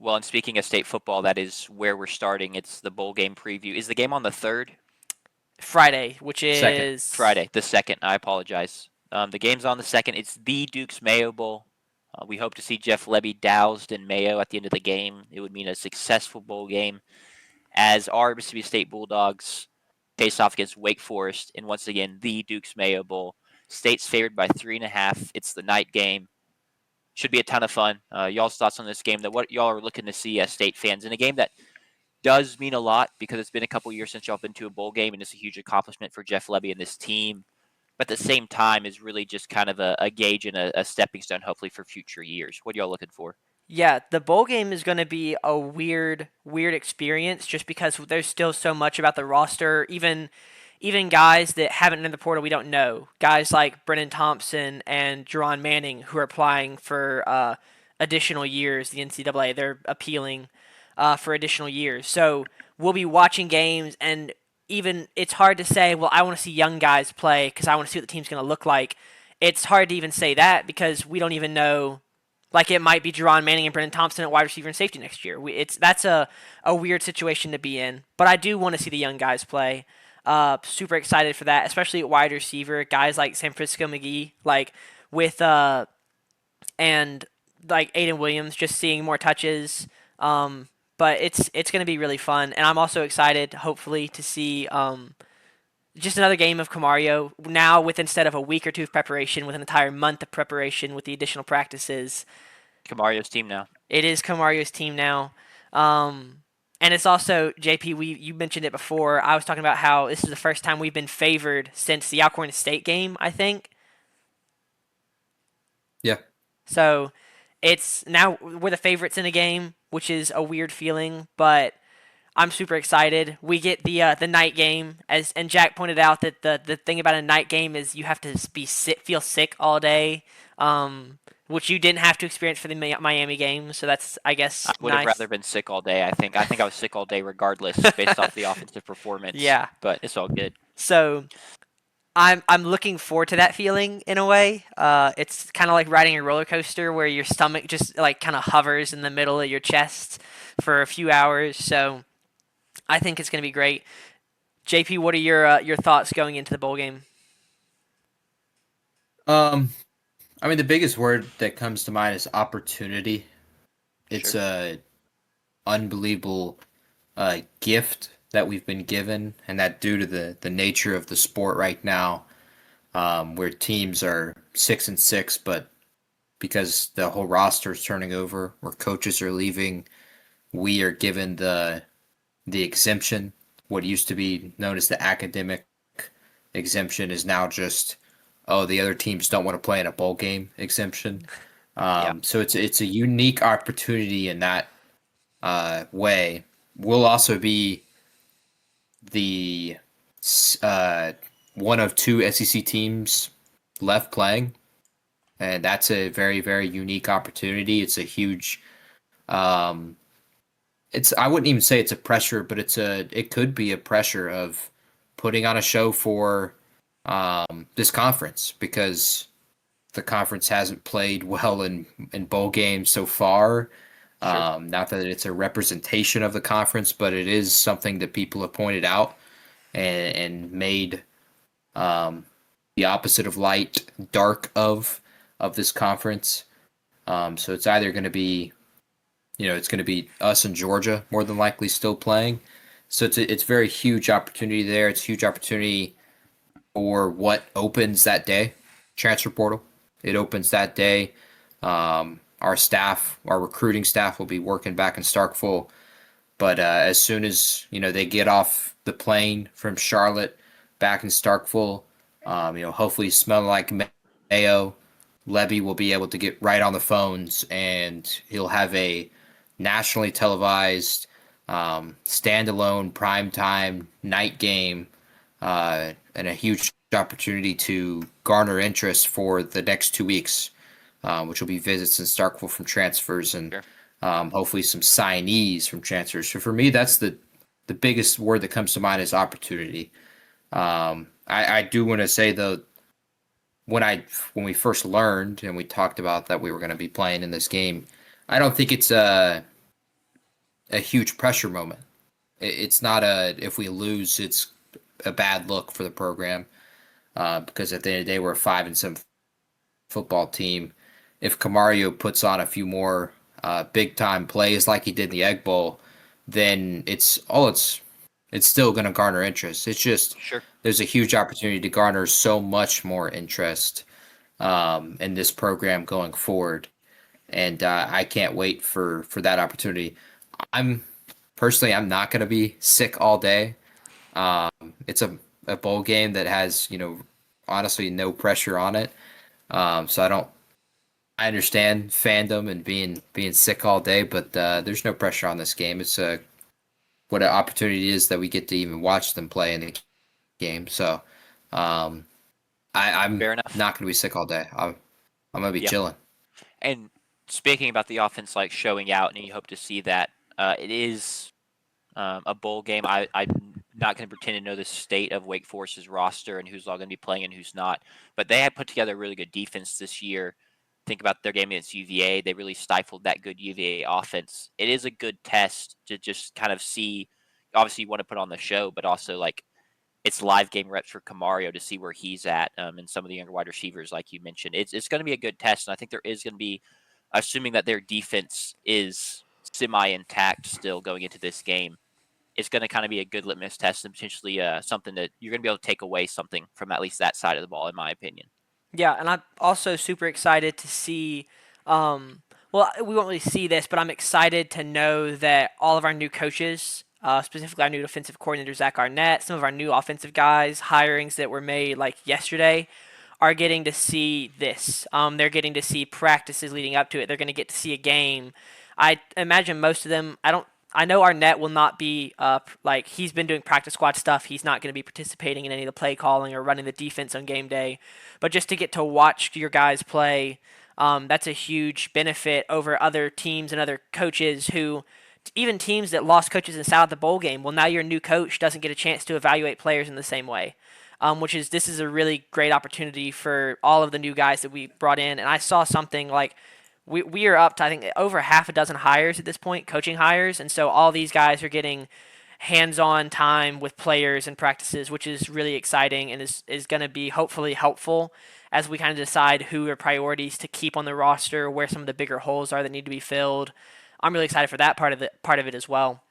Well, and speaking of state football, that is where we're starting. It's the bowl game preview. Is the game on the 3rd? Friday, which Second. is Friday, the 2nd. I apologize. The game's on the 2nd. It's the Duke's Mayo Bowl. We hope to see Jeff Lebby doused in mayo at the end of the game. It would mean a successful bowl game as our Mississippi State Bulldogs face off against Wake Forest in once again the Duke's Mayo Bowl. State's favored by 3.5. It's the night game. Should be a ton of fun. Y'all's thoughts on this game? That what y'all are looking to see as State fans in a game that does mean a lot because it's been a couple years since y'all been to a bowl game, and it's a huge accomplishment for Jeff Lebby and this team. But at the same time, is really just kind of a gauge and a stepping stone, hopefully, for future years. What are y'all looking for? yeah, the bowl game is going to be a weird experience just because there's still so much about the roster. Even guys that haven't entered the portal, we don't know. Guys like Brennan Thompson and Jerron Manning who are applying for additional years. The NCAA, they're appealing for additional years. So we'll be watching games, and even it's hard to say, well, I want to see young guys play because I want to see what the team's going to look like. It's hard to even say that because we don't even know. Like it might be Jerron Manning and Brennan Thompson at wide receiver and safety next year. That's a weird situation to be in. But I do want to see the young guys play. Super excited for that, especially at wide receiver. Guys like San Francisco McGee, like with and like Aiden Williams, just seeing more touches. But it's going to be really fun, and I'm also excited, hopefully, to see just another game of Camario now with instead of a week or two of preparation, with an entire month of preparation with the additional practices. Camario's team now. It is Camario's team now. And it's also JP. You mentioned it before. I was talking about how this is the first time we've been favored since the Alcorn State game, I think. Yeah. So it's now we're the favorites in the game, which is a weird feeling, but I'm super excited. We get the night game, as and Jack pointed out that the thing about a night game is you have to feel sick all day, which you didn't have to experience for the Miami game. So that's, I guess, I would have nice. rather been sick all day. I think I was sick all day regardless, based off the offensive performance. Yeah. But it's all good. So I'm looking forward to that feeling in a way. It's kind of like riding a roller coaster where your stomach just like kind of hovers in the middle of your chest for a few hours. So I think it's going to be great. JP, what are your thoughts going into the bowl game? Um, I mean, the biggest word that comes to mind is opportunity. It's Sure. a unbelievable gift that we've been given, and that due to the nature of the sport right now, where teams are 6-6, but because the whole roster is turning over, where coaches are leaving, we are given the exemption. What used to be known as the academic exemption is now just, oh, the other teams don't want to play in a bowl game exemption. Yeah. So it's a unique opportunity in that way. We'll also be the one of two SEC teams left playing, and that's a very, very unique opportunity. It's a huge it's I wouldn't even say it's a pressure, but it could be a pressure of putting on a show for this conference because the conference hasn't played well in bowl games so far. Sure. Not that it's a representation of the conference, but it is something that people have pointed out and made um, the opposite of light dark of this conference. So it's either going to be, it's going to be us and Georgia more than likely still playing. So it's very huge opportunity there. It's a huge opportunity for what opens that day, transfer portal. It opens that day. Our staff, our recruiting staff, will be working back in Starkville. But as soon as they get off the plane from Charlotte back in Starkville, hopefully smelling like mayo, Levy will be able to get right on the phones and he'll have a nationally televised standalone primetime night game and a huge opportunity to garner interest for the next 2 weeks, which will be visits in Starkville from transfers and Sure. hopefully some signees from transfers. So for me, that's the biggest word that comes to mind is opportunity. I do want to say though, when we first learned and we talked about that we were going to be playing in this game, I don't think it's a huge pressure moment. It's not a if we lose, it's a bad look for the program because at the end of the day, we're a 5-7 football team. If Camario puts on a few more big time plays like he did in the Egg Bowl, then it's still going to garner interest. It's just Sure. there's a huge opportunity to garner so much more interest in this program going forward, and I can't wait for that opportunity. I'm personally I'm not going to be sick all day. Um, it's a bowl game that has honestly no pressure on it. So I understand fandom and being sick all day, but there's no pressure on this game. It's what an opportunity it is that we get to even watch them play in the game. So um, I'm Fair enough. not going to be sick all day. I'm going to be Yeah. chilling. And speaking about the offense like showing out, and you hope to see that, it is a bowl game. I'm not going to pretend to know the state of Wake Forest's roster and who's all going to be playing and who's not. But they have put together a really good defense this year. Think about their game against UVA. They really stifled that good UVA offense. It is a good test to just kind of see. Obviously, you want to put on the show, but also like it's live game reps for Camario to see where he's at, and some of the younger wide receivers, like you mentioned. It's going to be a good test, and I think there is going to be, assuming that their defense is semi intact still going into this game, it's going to kind of be a good litmus test and potentially something that you're going to be able to take away something from at least that side of the ball, in my opinion. Yeah, and I'm also super excited to see. Well, we won't really see this, but I'm excited to know that all of our new coaches, specifically our new defensive coordinator Zach Arnett, some of our new offensive guys, hirings that were made like yesterday, are getting to see this. They're getting to see practices leading up to it. They're going to get to see a game. I imagine most of them. I don't. I know Arnett will not be like he's been doing practice squad stuff. He's not going to be participating in any of the play calling or running the defense on game day. But just to get to watch your guys play, that's a huge benefit over other teams and other coaches who, even teams that lost coaches and sat out the bowl game. Well, now your new coach doesn't get a chance to evaluate players in the same way. This is a really great opportunity for all of the new guys that we brought in. And I saw something like we are up to I think over half a dozen hires at this point, coaching hires, and so all these guys are getting hands-on time with players and practices, which is really exciting and is going to be hopefully helpful as we kind of decide who are priorities to keep on the roster, where some of the bigger holes are that need to be filled. I'm really excited for that part of it as well.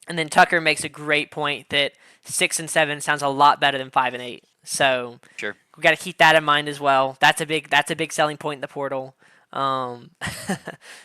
And then Tucker makes a great point that 6-7 sounds a lot better than 5-8. So Sure. we got to keep that in mind as well. That's a big selling point in the portal. Um,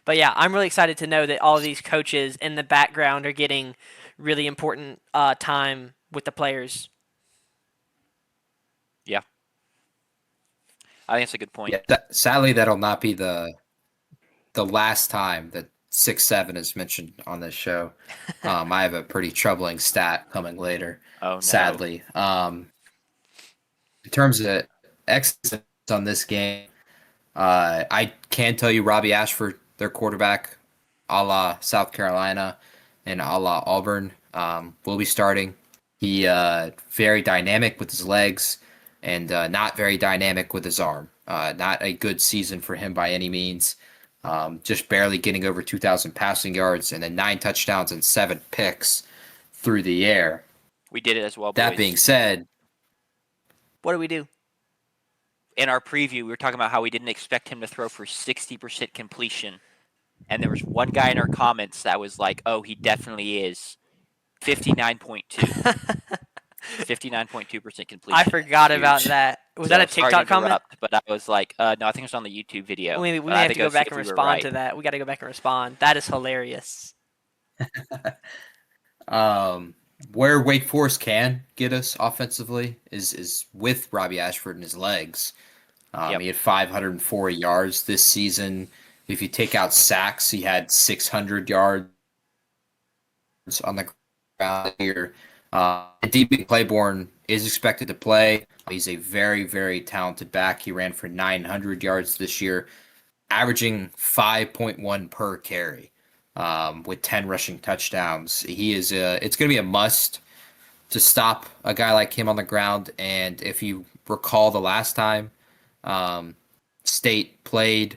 but yeah, I'm really excited to know that all of these coaches in the background are getting really important time with the players. Yeah. I think it's a good point. Yeah, sadly, that'll not be the last time that 6-7 is mentioned on this show. I have a pretty troubling stat coming later. Oh, no. Sadly, in terms of excellence on this game, I can tell you Robbie Ashford, their quarterback, a la South Carolina and a la Auburn, will be starting. He very dynamic with his legs and not very dynamic with his arm. Not a good season for him by any means. Just barely getting over 2,000 passing yards and then 9 touchdowns and 7 picks through the air. We did it as well, boys. That being said, What do we do? In our preview, we were talking about how we didn't expect him to throw for 60% completion. And there was one guy in our comments that was like, oh, he definitely is. 59.2. 59.2% completion. I forgot Huge. about that. Was that a sorry to TikTok comment? interrupt, but I was like, no, I think it was on the YouTube video. We But may I have had to go see back if and we were respond right. to that. We got to go back and respond. That is hilarious. where Wake Forest can get us offensively is with Robbie Ashford and his legs. Yep. He had 504 yards this season. If you take out sacks, he had 600 yards on the ground here. DB Claiborne is expected to play. He's a very, very talented back. He ran for 900 yards this year, averaging 5.1 per carry, with 10 rushing touchdowns. He is. It's going to be a must to stop a guy like him on the ground. And if you recall the last time State played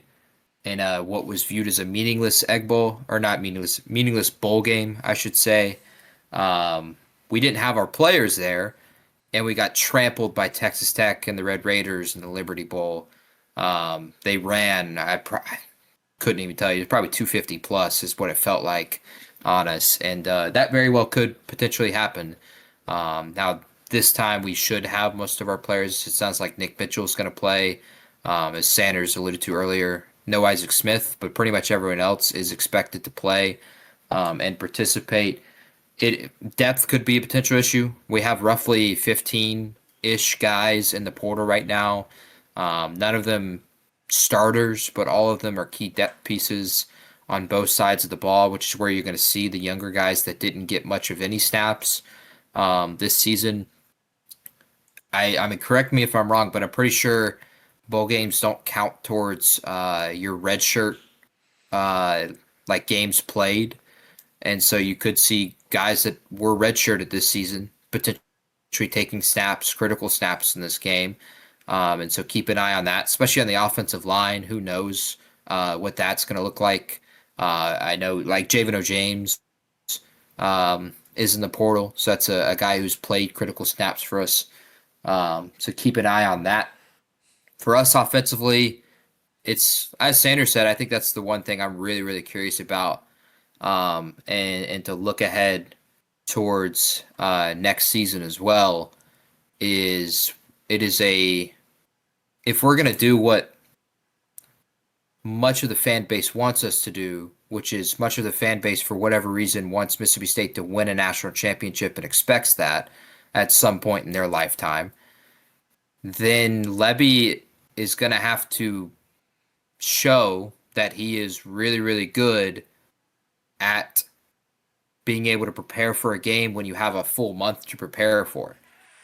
in what was viewed as a meaningless Egg Bowl, or not meaningless bowl game, I should say. We didn't have our players there, and we got trampled by Texas Tech and the Red Raiders in the Liberty Bowl. They ran, couldn't even tell you, it's probably 250 plus is what it felt like on us, and that very well could potentially happen. Now, this time we should have most of our players. It sounds like Nick Mitchell is going to play, as Sanders alluded to earlier. No Isaac Smith, but pretty much everyone else is expected to play and participate. Depth could be a potential issue. We have roughly 15-ish guys in the portal right now. None of them starters, but all of them are key depth pieces on both sides of the ball, which is where you're going to see the younger guys that didn't get much of any snaps this season. I mean, correct me if I'm wrong, but I'm pretty sure bowl games don't count towards your red shirt like games played, and so you could see guys that were redshirted this season potentially taking snaps, critical snaps in this game. And so keep an eye on that, especially on the offensive line. Who knows what that's going to look like? I know like Javon James is in the portal, so that's a guy who's played critical snaps for us. So keep an eye on that. For us offensively, it's as Sanders said. I think that's the one thing I'm really, really curious about, and to look ahead towards next season as well. Is it is a if we're gonna do what much of the fan base wants us to do, which is much of the fan base for whatever reason wants Mississippi State to win a national championship and expects that at some point in their lifetime, then Lebby is going to have to show that he is really, really good at being able to prepare for a game when you have a full month to prepare for it.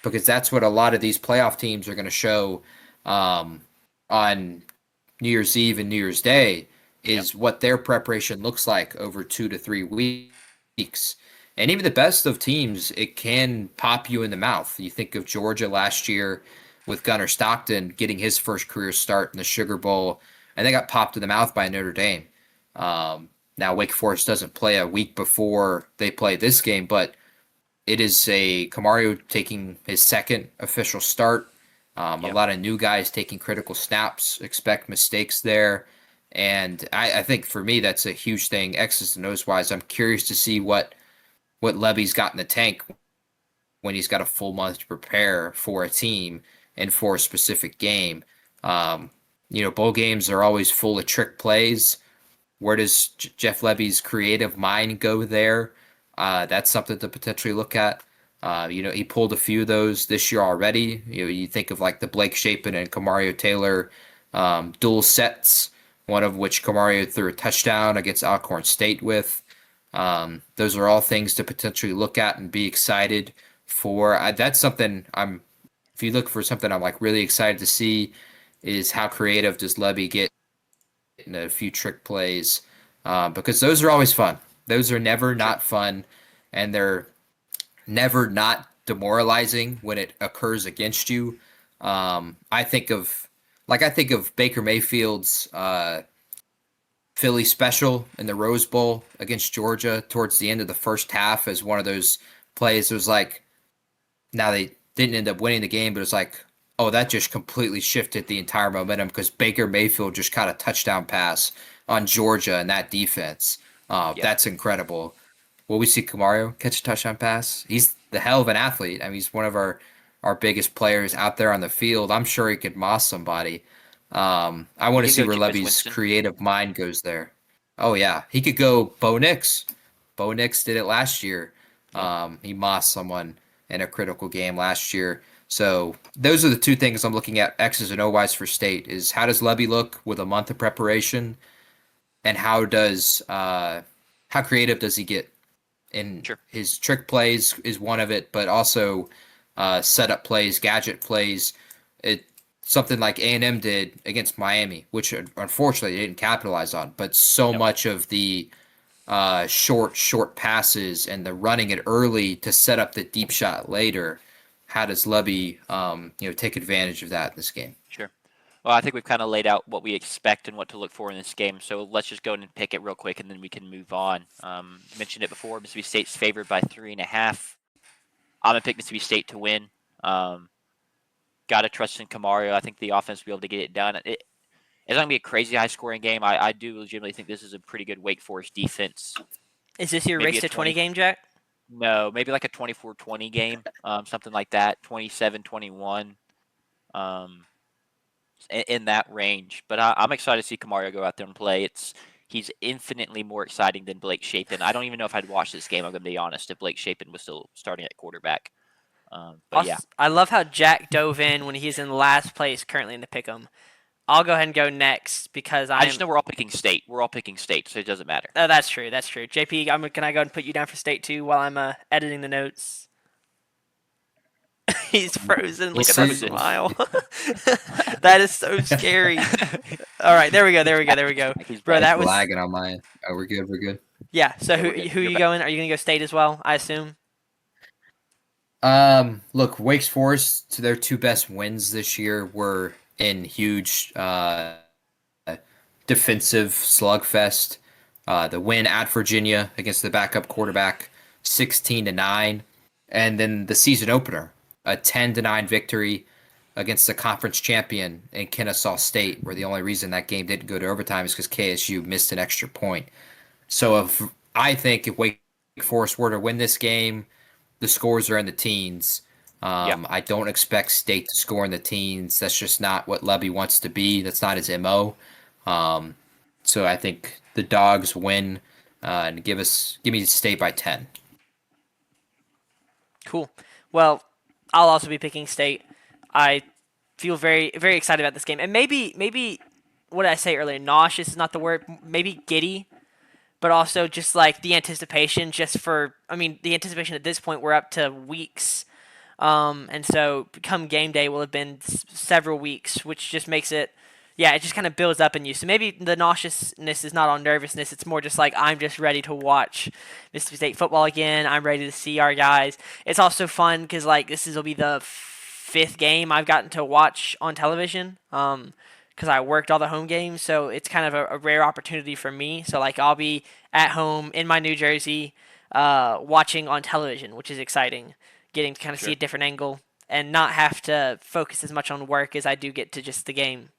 Because that's what a lot of these playoff teams are going to show on New Year's Eve and New Year's Day is what their preparation looks like over 2 to 3 weeks. And even the best of teams, it can pop you in the mouth. You think of Georgia last year with Gunnar Stockton getting his first career start in the Sugar Bowl, and they got popped in the mouth by Notre Dame. Now, Wake Forest doesn't play a week before they play this game, but it is a Camario taking his second official start. A lot of new guys taking critical snaps, expect mistakes there. And I think for me, that's a huge thing, X's and O's wise. I'm curious to see what Lebby's got in the tank when he's got a full month to prepare for a team and for a specific game. Bowl games are always full of trick plays. Where does Jeff Lebby's creative mind go there? That's something to potentially look at. He pulled a few of those this year already. You think of like the Blake Shapen and Camario Taylor dual sets, one of which Camario threw a touchdown against Alcorn State with. Those are all things to potentially look at and be excited for. That's something if you look for something I'm like really excited to see is how creative does Lebby get in a few trick plays, because those are always fun. Those are never not fun, and they're never not demoralizing when it occurs against you. I think of Baker Mayfield's Philly special in the Rose Bowl against Georgia towards the end of the first half as one of those plays. It was like, now they didn't end up winning the game, but it's like, oh, that just completely shifted the entire momentum because Baker Mayfield just caught a touchdown pass on Georgia and that defense. That's incredible. Will we see Camario catch a touchdown pass? He's the hell of an athlete. I mean, he's one of our biggest players out there on the field. I'm sure he could moss somebody. I want to see where Lebby's creative mind goes there. Oh, yeah. He could go Bo Nix. Bo Nix did it last year. He mossed someone in a critical game last year. So those are the two things I'm looking at, X's and O's for State, is how does Lebby look with a month of preparation, and how creative does he get? And his trick plays is one of it, but also setup plays, gadget plays. Something like A&M did against Miami, which unfortunately they didn't capitalize on. But so much of the short passes and the running it early to set up the deep shot later. How does Lebby take advantage of that in this game? Sure. Well, I think we've kind of laid out what we expect and what to look for in this game. So let's just go ahead and pick it real quick, and then we can move on. Mentioned it before. Mississippi State's favored by 3.5. I'm gonna pick Mississippi State to win. Got to trust in Camario. I think the offense will be able to get it done. It's not gonna be a crazy high scoring game. I do legitimately think this is a pretty good Wake Forest defense. Is this your Maybe race a to 20 20. game, Jack? No, maybe like a 24-20 game, something like that. 27-21. Um, in that range. But I'm excited to see Kamario go out there and play. He's infinitely more exciting than Blake Shapen. I don't even know if I'd watch this game. I'm gonna be honest. If Blake Shapen was still starting at quarterback, but yeah, I love how Jack dove in when he's in last place currently in the pick'em. I'll go ahead and go next because I just know we're all picking state. We're all picking state, so it doesn't matter. Oh, that's true. That's true. JP, can I go and put you down for state too while I'm editing the notes? He's frozen. Look at that Frozen. smile. That is so scary. All right, there we go. There we go. There we go. He's Bro, back. that was lagging on mine. Oh, we're good. We're good. yeah. So Yeah, who we're good. who You're you back. going? Are you gonna go state as well? I assume. Look, Wake Forest, their two best wins this year were in huge defensive slugfest. The win at Virginia against the backup quarterback, 16-9, and then the season opener, a 10-9 victory against the conference champion in Kennesaw State, where the only reason that game didn't go to overtime is because KSU missed an extra point. So I think if Wake Forest were to win this game, the scores are in the teens. Yeah. I don't expect State to score in the teens. That's just not what Levy wants to be. That's not his MO. So I think the Dogs win and give me State by 10. Cool. Well, I'll also be picking state. I feel very very excited about this game, and maybe what did I say earlier? Nauseous is not the word. Maybe giddy, but also just like the anticipation. The anticipation at this point, we're up to weeks. And so come game day will have been several weeks, which just makes it, yeah, it just kind of builds up in you. So maybe the nauseousness is not on nervousness. It's more just like I'm just ready to watch Mississippi State football again. I'm ready to see our guys. It's also fun because like will be the fifth game I've gotten to watch on television. Because I worked all the home games, so it's kind of a rare opportunity for me. So like I'll be at home in my New Jersey, watching on television, which is exciting. Getting to kind of see a different angle and not have to focus as much on work as I do get to just the game.